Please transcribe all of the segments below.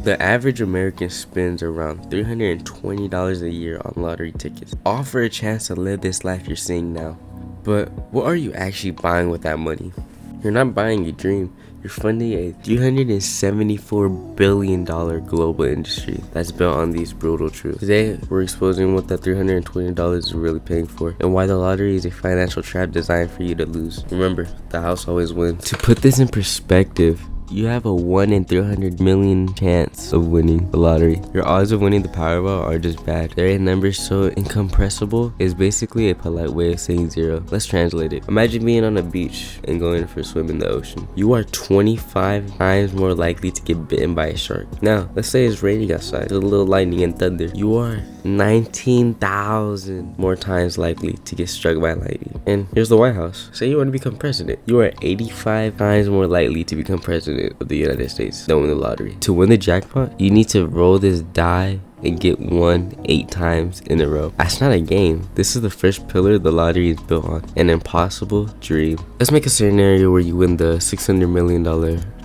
The average American spends around $320 a year on lottery tickets, all for a chance to live this life you're seeing now. But what are you actually buying with that money? You're not buying a dream. You're funding a $374 billion global industry that's built on these brutal truths. Today, we're exposing what that $320 is really paying for and why the lottery is a financial trap designed for you to lose. Remember, the house always wins. To put this in perspective, you have a 1 in 300 million chance of winning the lottery. Your odds of winning the Powerball are just bad. There are numbers so incompressible is basically a polite way of saying zero. Let's translate it. Imagine being on a beach and going for a swim in the ocean. You are 25 times more likely to get bitten by a shark. Now, let's say it's raining outside, there's a little lightning and thunder. You are 19,000 more times likely to get struck by lightning. And here's the White House. Say you want to become president. You are 85 times more likely to become president of the United States than win the lottery. To win the jackpot, you need to roll this die and get won 8 times in a row. That's not a game. This is the first pillar the lottery is built on, an impossible dream. Let's make a scenario where you win the $600 million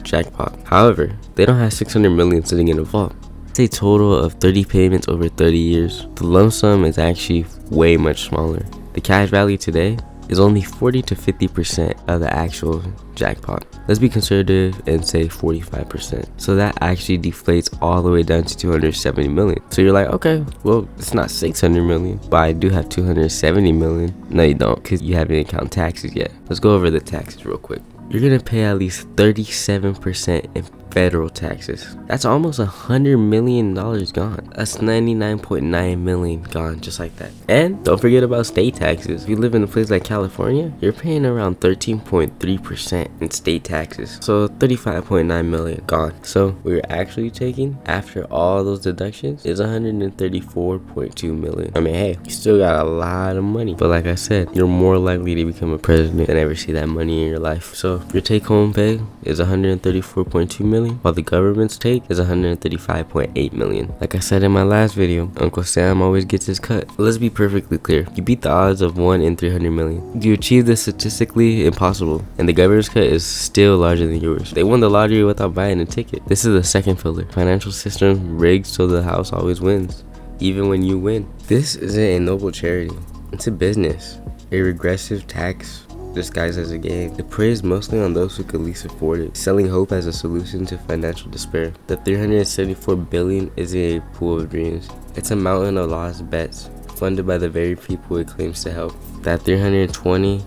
jackpot. However, they don't have $600 million sitting in a vault. It's a total of 30 payments over 30 years. The lump sum is actually way much smaller. The cash value today is only 40 to 50% of the actual jackpot. Let's be conservative and say 45%. So that actually deflates all the way down to 270 million. So you're like, okay, well, it's not 600 million, but I do have 270 million. No, you don't, because you haven't counted taxes yet. Let's go over the taxes real quick. You're gonna pay at least 37% in federal taxes. That's almost $100 million gone. That's 99.9 million gone just like that. And don't forget about state taxes. If you live in a place like California, you're paying around 13.3% in state taxes. So 35.9 million gone. So what you're actually taking after all those deductions is 134.2 million. I mean, hey, you still got a lot of money. But like I said, you're more likely to become a president than ever see that money in your life. So your take home pay is 134.2 million. While the government's take is 135.8 million. Like I said in my last video, Uncle Sam always gets his cut. But let's be perfectly clear. You beat the odds of 1 in 300 million. You achieve this statistically impossible, and the government's cut is still larger than yours. They won the lottery without buying a ticket. This is the second pillar. Financial system rigged so the house always wins, even when you win. This isn't a noble charity. It's a business. A regressive tax disguised as a game. It preys mostly on those who could least afford it, selling hope as a solution to financial despair. The $374 billion isn't a pool of dreams. It's a mountain of lost bets, funded by the very people it claims to help. That $320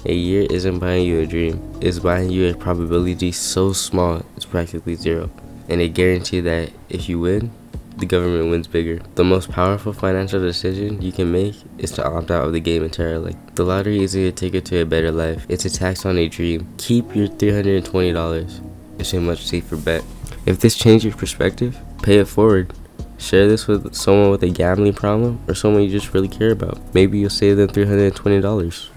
a year isn't buying you a dream. It's buying you a probability so small it's practically zero, and a guarantee that if you win, the government wins bigger. The most powerful financial decision you can make is to opt out of the game entirely. The lottery isn't a ticket to a better life. It's a tax on a dream. Keep your $320. It's a much safer bet. If this changed your perspective, pay it forward. Share this with someone with a gambling problem or someone you just really care about. Maybe you'll save them $320.